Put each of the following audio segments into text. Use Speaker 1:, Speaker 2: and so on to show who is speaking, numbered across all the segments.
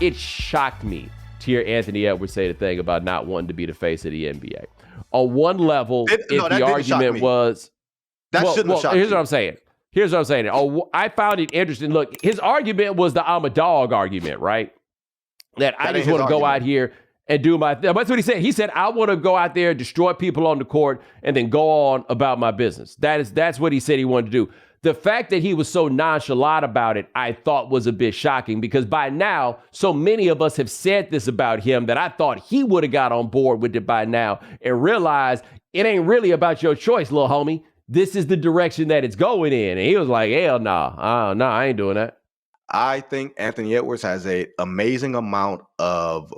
Speaker 1: it shocked me to hear Anthony Edwards say the thing about not wanting to be the face of the NBA. On one level, the argument was...
Speaker 2: That shouldn't have shocked me.
Speaker 1: Here's what I'm saying. I found it interesting. Look, his argument was the I'm a dog argument, right? That I just want to go out here and do my thing. That's what he said. He said, I want to go out there, destroy people on the court, and then go on about my business. That's what he said he wanted to do. The fact that he was so nonchalant about it, I thought was a bit shocking, because by now, so many of us have said this about him that I thought he would have got on board with it by now and realized it ain't really about your choice, little homie. This is the direction that it's going in. And he was like, hell nah. No, I ain't doing that.
Speaker 2: I think Anthony Edwards has an amazing amount of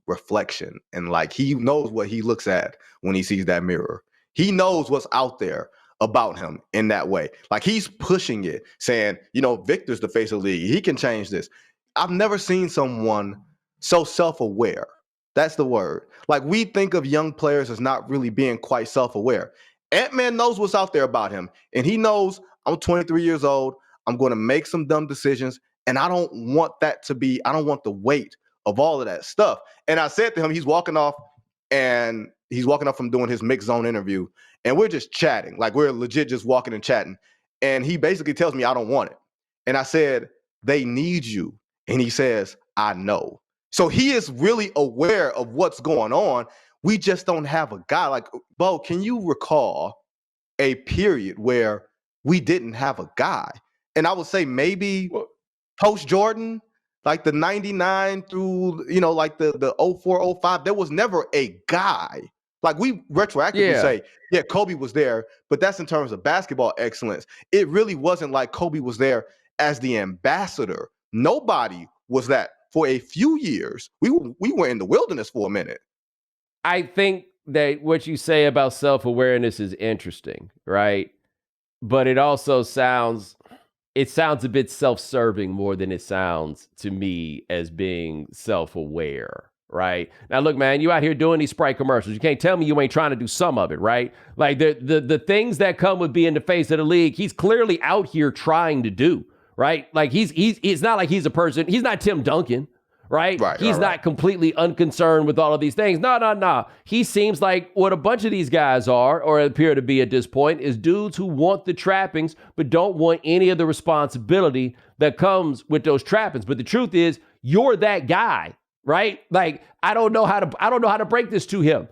Speaker 2: reflection, and like he knows what he looks at when he sees that mirror. He knows what's out there about him in that way. Like he's pushing it, saying, Victor's the face of the league. He can change this. I've never seen someone so self-aware. That's the word. Like we think of young players as not really being quite self-aware. Ant-Man knows what's out there about him, and he knows I'm 23 years old. I'm going to make some dumb decisions, and I don't want the weight of all of that stuff. And I said to him, he's walking off from doing his mixed zone interview, and we're just chatting. Like we're legit just walking and chatting. And he basically tells me I don't want it. And I said, they need you. And he says, I know. So he is really aware of what's going on. We just don't have a guy. Like, Bo, can you recall a period where we didn't have a guy? And I would say maybe post Jordan, like the 99 through, like the 04, 05, there was never a guy. Like we retroactively say, yeah, Kobe was there, but that's in terms of basketball excellence. It really wasn't like Kobe was there as the ambassador. Nobody was that for a few years. We were in the wilderness for a minute.
Speaker 1: I think that what you say about self-awareness is interesting, right? But it also sounds a bit self-serving more than it sounds to me as being self-aware, right? Now, look, man, you out here doing these Sprite commercials. You can't tell me you ain't trying to do some of it, right? Like the things that come with being the face of the league, he's clearly out here trying to do, right? Like it's not like he's a person. He's not Tim Duncan, right? He's not completely unconcerned with all of these things. No. He seems like what a bunch of these guys are, or appear to be at this point, is dudes who want the trappings, but don't want any of the responsibility that comes with those trappings. But the truth is, you're that guy, right? Like, I don't know how to break this to him.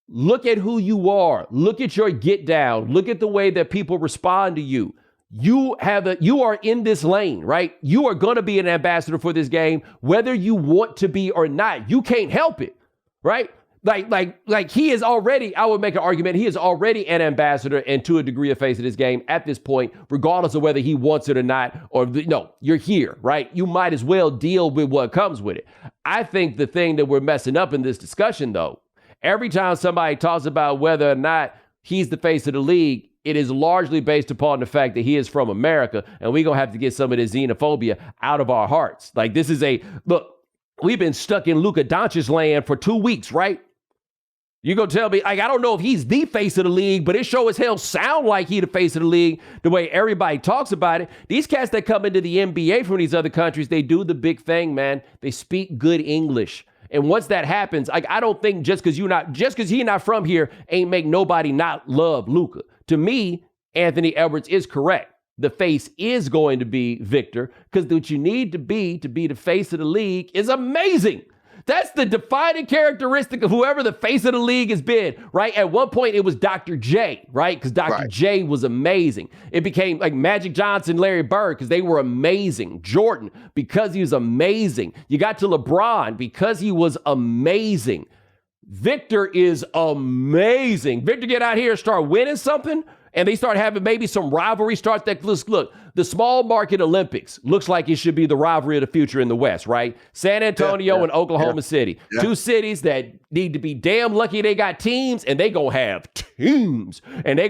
Speaker 1: Look at who you are. Look at your get down. Look at the way that people respond to you. You are in this lane, right? You are going to be an ambassador for this game, whether you want to be or not. You can't help it, right? Like he is already, I would make an argument, he is already an ambassador and to a degree a face of this game at this point, regardless of whether he wants it or not, no, you're here, right? You might as well deal with what comes with it. I think the thing that we're messing up in this discussion, though, every time somebody talks about whether or not he's the face of the league, it is largely based upon the fact that he is from America, and we're going to have to get some of this xenophobia out of our hearts. Like, this is look, we've been stuck in Luka Doncic land for 2 weeks, right? You're going to tell me, like, I don't know if he's the face of the league, but it sure as hell sound like he the face of the league the way everybody talks about it. These cats that come into the NBA from these other countries, they do the big thing, man. They speak good English. And once that happens, like, I don't think just because he's not from here ain't make nobody not love Luca. To me, Anthony Edwards is correct. The face is going to be Victor, because what you need to be the face of the league is amazing. That's the defining characteristic of whoever the face of the league has been, right? At one point, it was Dr. J, right? Because Dr. J was amazing. It became like Magic Johnson, Larry Bird, because they were amazing. Jordan, because he was amazing. You got to LeBron, because he was amazing. Victor is amazing. Victor get out here and start winning something, and they start having maybe some rivalry starts. That look, the small market Olympics looks like it should be the rivalry of the future in the West, right? San Antonio and Oklahoma City. Yeah. Two cities that need to be damn lucky they got teams, and they gonna have teams. And we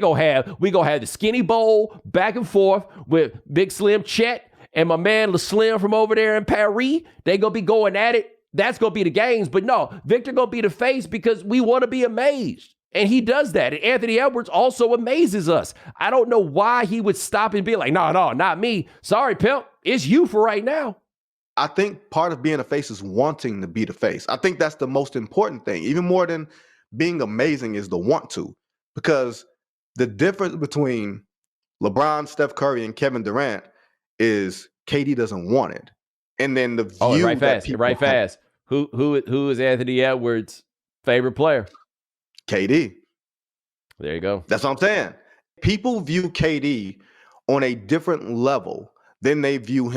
Speaker 1: gonna have the Skinny Bowl back and forth with Big Slim Chet and my man La Slim from over there in Paris. They gonna be going at it. That's going to be the games. But no, Victor going to be the face because we want to be amazed. And he does that. And Anthony Edwards also amazes us. I don't know why he would stop and be like, no, not me. Sorry, pimp. It's you for right now.
Speaker 2: I think part of being a face is wanting to be the face. I think that's the most important thing. Even more than being amazing is the want to. Because the difference between LeBron, Steph Curry, and Kevin Durant is KD doesn't want it. And then the view
Speaker 1: and right
Speaker 2: that
Speaker 1: fast,
Speaker 2: people
Speaker 1: right fast. Who is Anthony Edwards' favorite player?
Speaker 2: KD.
Speaker 1: There you go.
Speaker 2: That's what I'm saying. People view KD on a different level than they view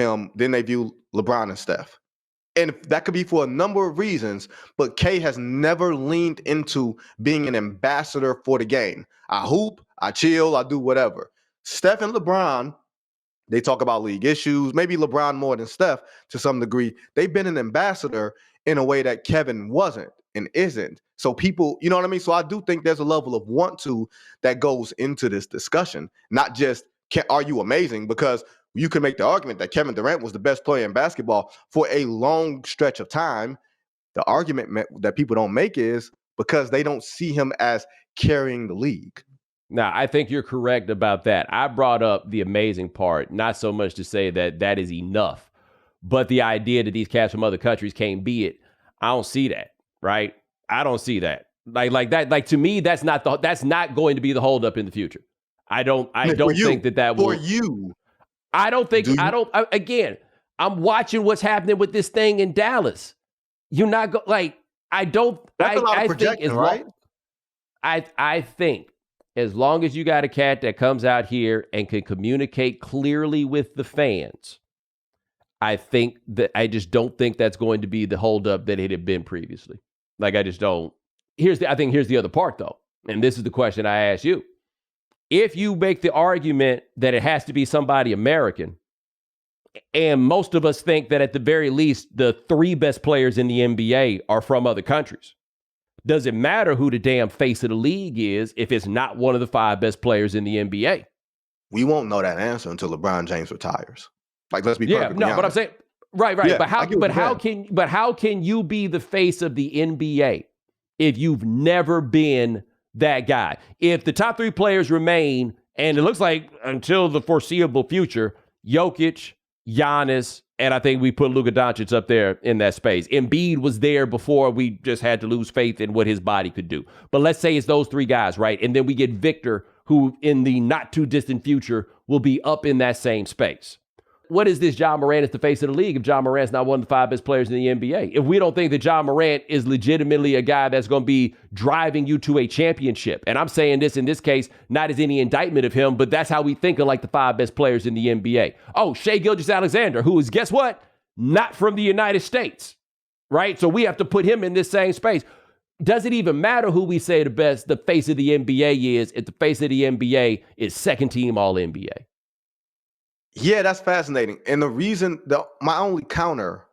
Speaker 2: LeBron and Steph. And that could be for a number of reasons, but K has never leaned into being an ambassador for the game. I hoop, I chill, I do whatever. Steph and LeBron, they talk about league issues, maybe LeBron more than Steph to some degree. They've been an ambassador in a way that Kevin wasn't and isn't. So people, you know what I mean? So I do think there's a level of want to that goes into this discussion, not just are you amazing? Because you could make the argument that Kevin Durant was the best player in basketball for a long stretch of time. The argument that people don't make is because they don't see him as carrying the league.
Speaker 1: Now, I think you're correct about that. I brought up the amazing part, not so much to say that that is enough, but the idea that these cats from other countries can't be it. I don't see that, right? I don't see that. Like that. Like to me, that's not going to be the holdup in the future. I don't think that will.
Speaker 2: For you.
Speaker 1: I don't think, again, I'm watching what's happening with this thing in Dallas. You're not I don't,
Speaker 2: that's a lot of
Speaker 1: I
Speaker 2: projecting,
Speaker 1: think
Speaker 2: right?
Speaker 1: I think as long as you got a cat that comes out here and can communicate clearly with the fans, I just don't think that's going to be the holdup that it had been previously. Like, I just don't. Here's the other part though. And this is the question I ask you. If you make the argument that it has to be somebody American, and most of us think that at the very least, the 3 best players in the NBA are from other countries, does it matter who the damn face of the league is if it's not one of the 5 best players in the NBA?
Speaker 2: We won't know that answer until LeBron James retires. Like, let's be perfectly honest.
Speaker 1: But I'm saying, right.
Speaker 2: Yeah,
Speaker 1: but how can you be the face of the NBA if you've never been that guy? If the top 3 players remain, and it looks like until the foreseeable future, Jokic, Giannis, and I think we put Luka Doncic up there in that space. Embiid was there before we just had to lose faith in what his body could do. But let's say it's those 3 guys, right? And then we get Victor, who in the not too distant future will be up in that same space. What is this Ja Morant is the face of the league if Ja Morant's not one of the 5 best players in the NBA? If we don't think that Ja Morant is legitimately a guy that's going to be driving you to a championship, and I'm saying this in this case, not as any indictment of him, but that's how we think of like the 5 best players in the NBA. Oh, Shai Gilgeous-Alexander, who is, guess what? Not from the United States, right? So we have to put him in this same space. Does it even matter who we say the face of the NBA is if the face of the NBA is second team All-NBA?
Speaker 2: Yeah, that's fascinating. And the reason, my only counter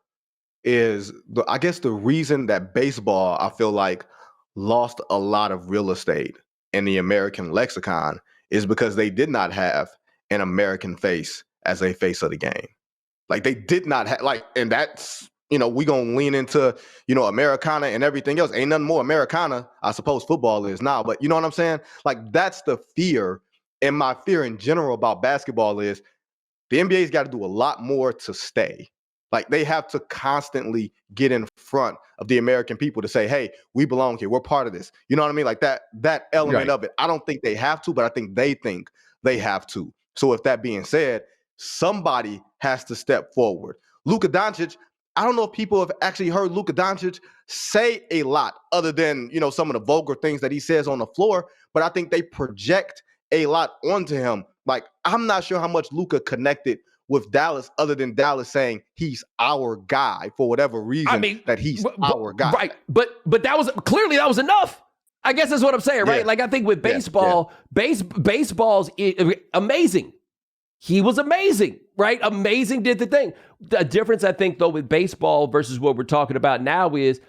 Speaker 2: is, I guess the reason that baseball, I feel like, lost a lot of real estate in the American lexicon is because they did not have an American face as a face of the game. Like, they did not have, and that's, we going to lean into, Americana and everything else. Ain't nothing more Americana, I suppose football is now, but you know what I'm saying? Like, that's the fear. And my fear in general about basketball is, the NBA's got to do a lot more to stay. Like, they have to constantly get in front of the American people to say, hey, we belong here. We're part of this. You know what I mean? Like that element of it. I don't think they have to, but I think they have to. So with that being said, somebody has to step forward. Luka Doncic, I don't know if people have actually heard Luka Doncic say a lot other than, some of the vulgar things that he says on the floor, but I think they project a lot onto him. Like, I'm not sure how much Luka connected with Dallas other than Dallas saying he's our guy for whatever reason, that he's our guy.
Speaker 1: Right. But that was enough. I guess that's what I'm saying, right? Yeah. Like, I think with baseball, baseball's amazing. He was amazing, right? Amazing did the thing. The difference, I think, though, with baseball versus what we're talking about now is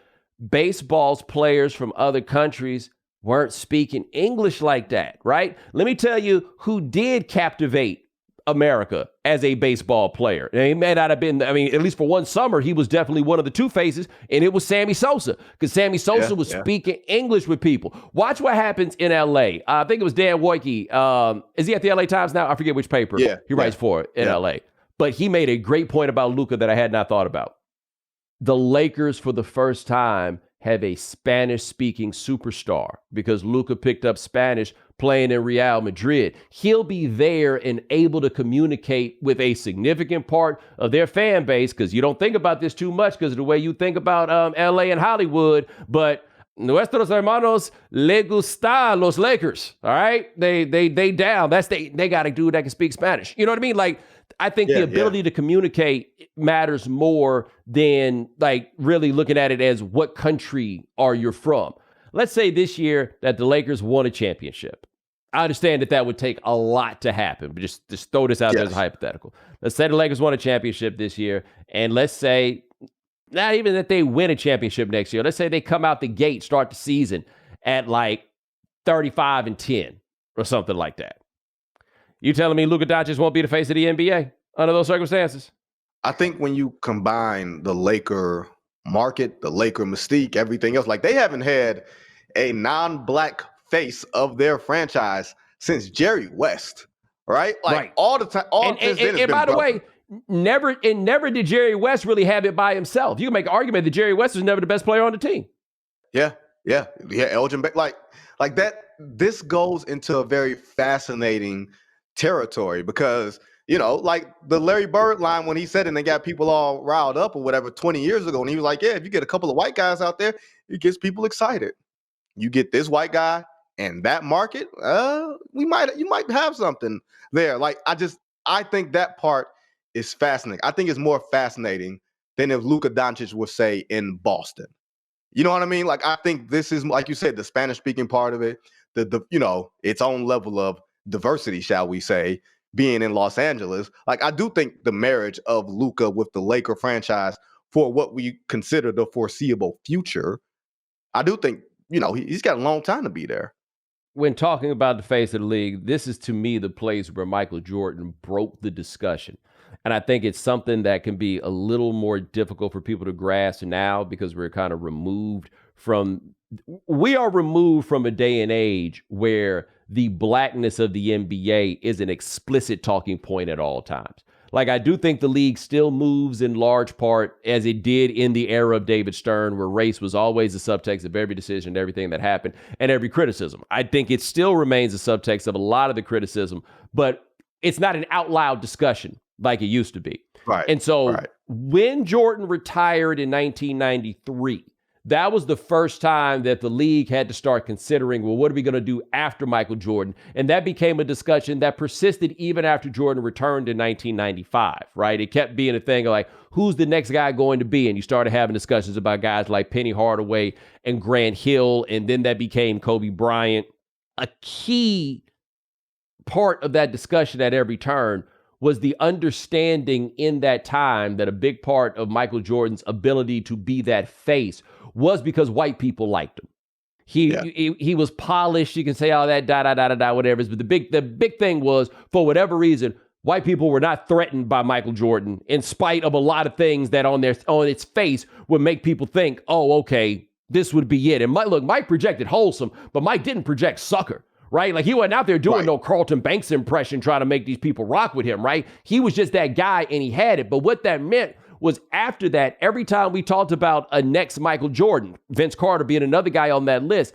Speaker 1: baseball's players from other countries weren't speaking English like that, right? Let me tell you who did captivate America as a baseball player. And he may not have been, at least for one summer, he was definitely one of the 2 faces, and it was Sammy Sosa, because Sammy Sosa was speaking English with people. Watch what happens in L.A. I think it was Dan Woike. Is he at the L.A. Times now? I forget which paper he writes for in L.A. But he made a great point about Luca that I had not thought about. The Lakers, for the first time, have a Spanish-speaking superstar because Luka picked up Spanish playing in Real Madrid. He'll be there and able to communicate with a significant part of their fan base, because you don't think about this too much because of the way you think about LA and Hollywood, but nuestros hermanos le gusta los Lakers, all right? They down. They got a dude that can speak Spanish. You know what I mean? Like, I think the ability to communicate matters more than like really looking at it as what country are you from. Let's say this year that the Lakers won a championship. I understand that would take a lot to happen, but just throw this out there as a hypothetical. Let's say the Lakers won a championship this year, and let's say not even that they win a championship next year. Let's say they come out the gate, start the season at like 35-10 or something like that. You telling me Luka Doncic won't be the face of the NBA under those circumstances?
Speaker 2: I think when you combine the Laker market, the Laker mystique, everything else, like they haven't had a non-black face of their franchise since Jerry West, right? Like all the time.
Speaker 1: And by the way, never did Jerry West really have it by himself. You can make an argument that Jerry West was never the best player on the team.
Speaker 2: Yeah. Elgin, like that. This goes into a very fascinating territory because, you know, like the Larry Bird line when he said it and they got people all riled up or whatever 20 years ago. And he was like, yeah, if you get a couple of white guys out there, it gets people excited. You get this white guy and that market, you might have something there. Like, I think that part is fascinating. I think it's more fascinating than if Luka Doncic was, say, in Boston. You know what I mean? Like, I think this is, like you said, the Spanish speaking part of it, the you know, its own level of diversity, shall we say, being in Los Angeles. Like, I do think the marriage of Luka with the Laker franchise for what we consider the foreseeable future, I do think, you know, he's got a long time to be there.
Speaker 1: When talking about the face of the league, this is to me the place where Michael Jordan broke the discussion. And I think it's something that can be a little more difficult for people to grasp now because we are removed from a day and age where the blackness of the NBA is an explicit talking point at all times. Like, I do think the league still moves in large part as it did in the era of David Stern, where race was always the subtext of every decision, everything that happened, and every criticism. I think it still remains a subtext of a lot of the criticism, but it's not an out loud discussion like it used to be.
Speaker 2: Right.
Speaker 1: And so when Jordan retired in 1993, that was the first time that the league had to start considering, well, what are we going to do after Michael Jordan? And that became a discussion that persisted even after Jordan returned in 1995, right? It kept being a thing of like, who's the next guy going to be? And you started having discussions about guys like Penny Hardaway and Grant Hill, and then that became Kobe Bryant. A key part of that discussion at every turn was the understanding in that time that a big part of Michael Jordan's ability to be that face was because white people liked him. He was polished. You can say all that, whatever. But the big thing was, for whatever reason, white people were not threatened by Michael Jordan, in spite of a lot of things that on its face would make people think, oh, okay, this would be it. And Mike projected wholesome, but Mike didn't project sucker. Right? Like, he wasn't out there doing no Carlton Banks impression trying to make these people rock with him, right? He was just that guy and he had it. But what that meant was after that, every time we talked about a next Michael Jordan, Vince Carter being another guy on that list,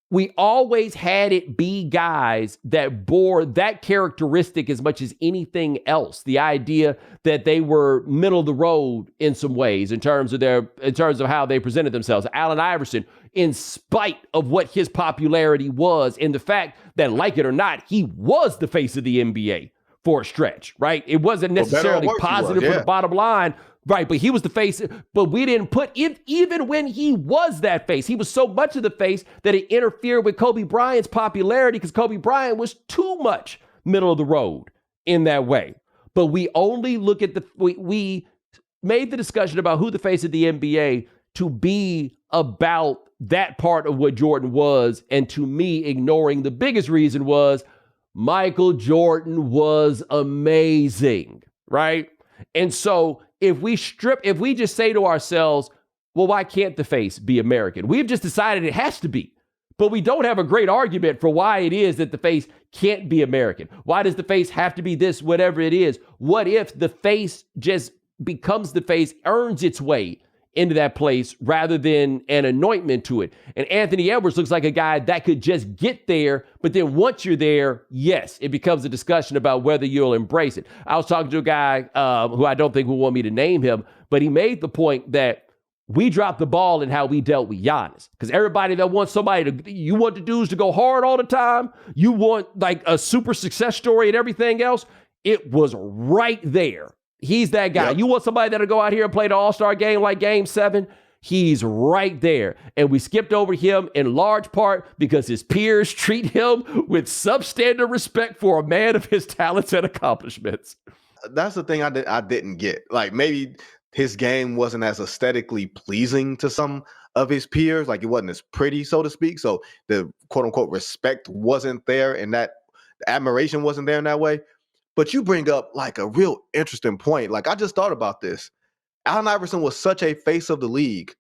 Speaker 1: we always had it be guys that bore that characteristic as much as anything else. The idea that they were middle of the road in some ways in terms of how they presented themselves. Allen Iverson, in spite of what his popularity was, and the fact that, like it or not, he was the face of the NBA for a stretch, right? It wasn't necessarily positive for the bottom line, right? But he was the face, but we didn't put it, even when he was that face, he was so much of the face that it interfered with Kobe Bryant's popularity because Kobe Bryant was too much middle of the road in that way. But we only look at we made the discussion about who the face of the NBA to be about that part of what Jordan was. And to me, ignoring the biggest reason was Michael Jordan was amazing, right? And so if we just say to ourselves, well, why can't the face be American? We've just decided it has to be but we don't have a great argument for why it is that the face can't be American. Why does the face have to be this, whatever it is? What if the face just becomes the face, earns its way into that place rather than an anointment to it? And Anthony Edwards looks like a guy that could just get there, but then once you're there, yes, it becomes a discussion about whether you'll embrace it. I was talking to a guy who I don't think will want me to name him, but he made the point that we dropped the ball in how we dealt with Giannis. Because everybody that wants somebody to, you want the dudes to go hard all the time, you want like a super success story and everything else, it was right there. He's that guy. Yep. You want somebody that'll go out here and play the All-Star game like Game 7? He's right there. And we skipped over him in large part because his peers treat him with substandard respect for a man of his talents and accomplishments.
Speaker 2: That's the thing I didn't get. Like, maybe his game wasn't as aesthetically pleasing to some of his peers. Like, it wasn't as pretty, so to speak. So the quote-unquote respect wasn't there, and that the admiration wasn't there in that way. But you bring up like a real interesting point. Like, I just thought about this. Allen Iverson was such a face of the league.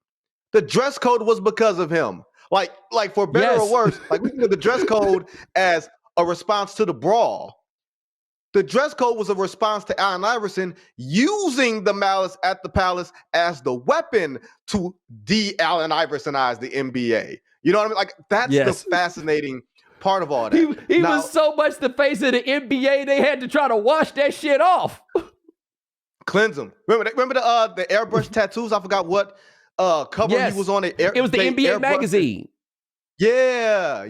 Speaker 2: The dress code was because of him. Like for better or worse, like, we think of the dress code as a response to the brawl. The dress code was a response to Allen Iverson using the malice at the palace as the weapon to de-Allen Iversonize the NBA. You know what I mean? Like, that's the fascinating part of all that.
Speaker 1: He was so much the face of the NBA, they had to try to wash that shit off.
Speaker 2: Cleanse him. Remember the airbrush tattoos? I forgot what cover he was on.
Speaker 1: It was the NBA magazine.
Speaker 2: Yeah.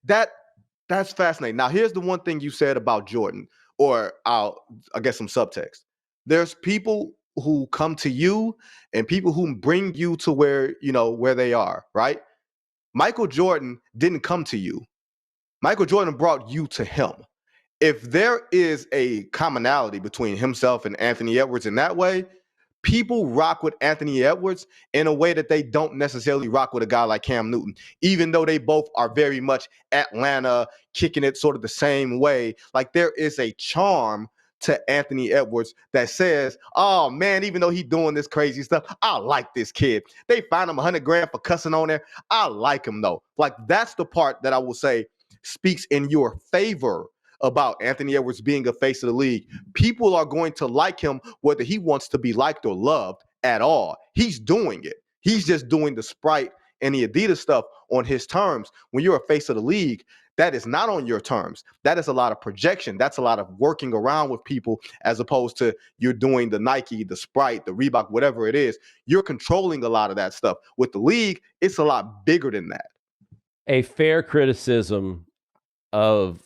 Speaker 2: That's fascinating. Now, here's the one thing you said about Jordan, or I guess some subtext. There's people who come to you and people who bring you to where they are, right? Michael Jordan didn't come to you. Michael Jordan brought you to him. If there is a commonality between himself and Anthony Edwards in that way, people rock with Anthony Edwards in a way that they don't necessarily rock with a guy like Cam Newton, even though they both are very much Atlanta, kicking it sort of the same way. Like, there is a charm to Anthony Edwards that says, oh man, even though he's doing this crazy stuff, I like this kid. They fined him $100,000 for cussing on there. I like him though. Like, that's the part that I will say speaks in your favor about Anthony Edwards being a face of the league. People are going to like him whether he wants to be liked or loved at all. He's doing it. He's just doing the Sprite and the Adidas stuff on his terms. When you're a face of the league, that is not on your terms. That is a lot of projection. That's a lot of working around with people, as opposed to you're doing the Nike, the Sprite, the Reebok, whatever it is. You're controlling a lot of that stuff. With the league, it's a lot bigger than that.
Speaker 1: A fair criticism of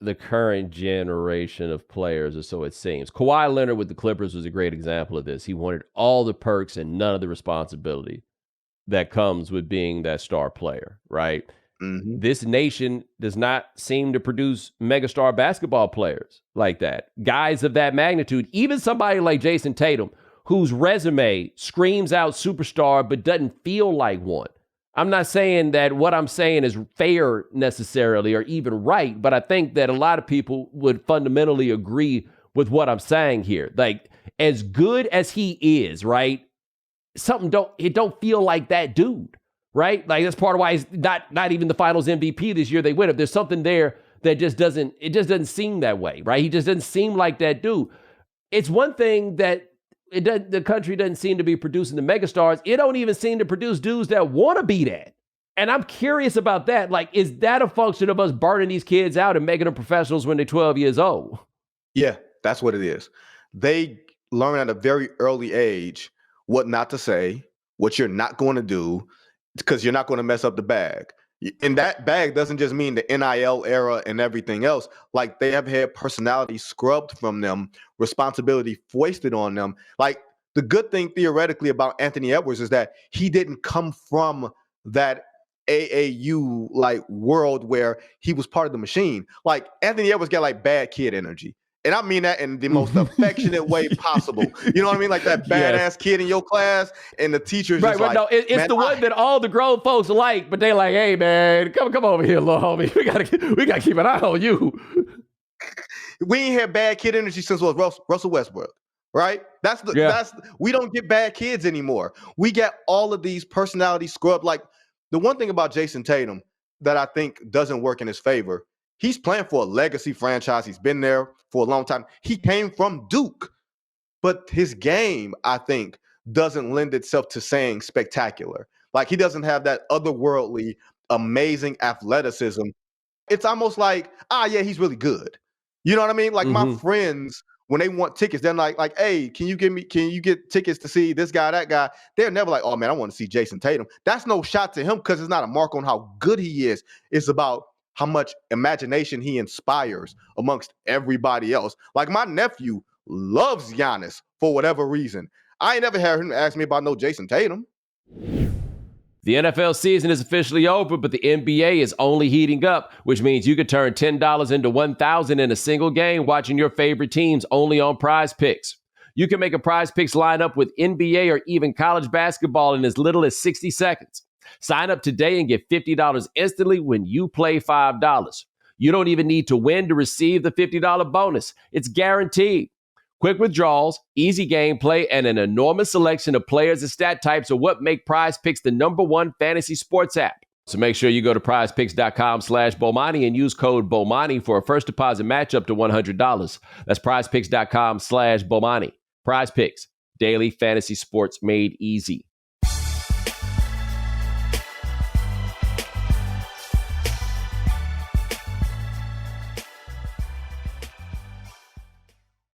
Speaker 1: the current generation of players, or so it seems. Kawhi Leonard with the Clippers was a great example of this. He wanted all the perks and none of the responsibility that comes with being that star player, right? Mm-hmm. This nation does not seem to produce megastar basketball players like that. Guys of that magnitude, even somebody like Jason Tatum, whose resume screams out superstar but doesn't feel like one. I'm not saying that what I'm saying is fair necessarily or even right, but I think that a lot of people would fundamentally agree with what I'm saying here. Like, as good as he is, right? It don't feel like that dude, right? Like, that's part of why he's not even the Finals MVP this year. They win it. There's something there that just doesn't seem that way, right? He just doesn't seem like that dude. It's one thing that the country doesn't seem to be producing the megastars. It don't even seem to produce dudes that want to be that. And I'm curious about that. Like, is that a function of us burning these kids out and making them professionals when they're 12 years old?
Speaker 2: Yeah, that's what it is. They learn at a very early age what not to say, what you're not going to do, because you're not going to mess up the bag. And that bag doesn't just mean the NIL era and everything else. Like, they have had personality scrubbed from them, responsibility foisted on them. Like, the good thing theoretically about Anthony Edwards is that he didn't come from that AAU like world where he was part of the machine. Like, Anthony Edwards got like bad kid energy. And I mean that in the most affectionate way possible. You know what I mean? Like that badass kid in your class, and the teacher's just like,
Speaker 1: no, it's the one that all the grown folks like, but they like, hey man, come over here, little homie. We gotta keep an eye on you.
Speaker 2: We ain't had bad kid energy since Russell Westbrook, right? We don't get bad kids anymore. We get all of these personality scrub. Like, the one thing about Jason Tatum, that I think doesn't work in his favor. He's playing for a legacy franchise. He's been there for a long time. He came from Duke, but his game, I think, doesn't lend itself to saying spectacular. Like, he doesn't have that otherworldly, amazing athleticism. It's almost like, yeah, he's really good. You know what I mean? Like, my friends, when they want tickets, they're like, hey, can you get tickets to see this guy, that guy? They're never like, oh man, I want to see Jason Tatum. That's no shot to him, because it's not a mark on how good he is. It's about how much imagination he inspires amongst everybody else. Like, my nephew loves Giannis for whatever reason. I ain't never heard him ask me about no Jason Tatum.
Speaker 1: The NFL season is officially over, but the NBA is only heating up, which means you could turn $10 into $1,000 in a single game watching your favorite teams only on Prize Picks. You can make a Prize Picks lineup with NBA or even college basketball in as little as 60 seconds. Sign up today and get $50 instantly when you play $5. You don't even need to win to receive the $50 bonus. It's guaranteed. Quick withdrawals, easy gameplay, and an enormous selection of players and stat types are what make Prize Picks the #1 fantasy sports app. So make sure you go to prizepicks.com/Bomani and use code Bomani for a first deposit match up to $100. That's prizepicks.com/Bomani. Prize Picks, daily fantasy sports made easy.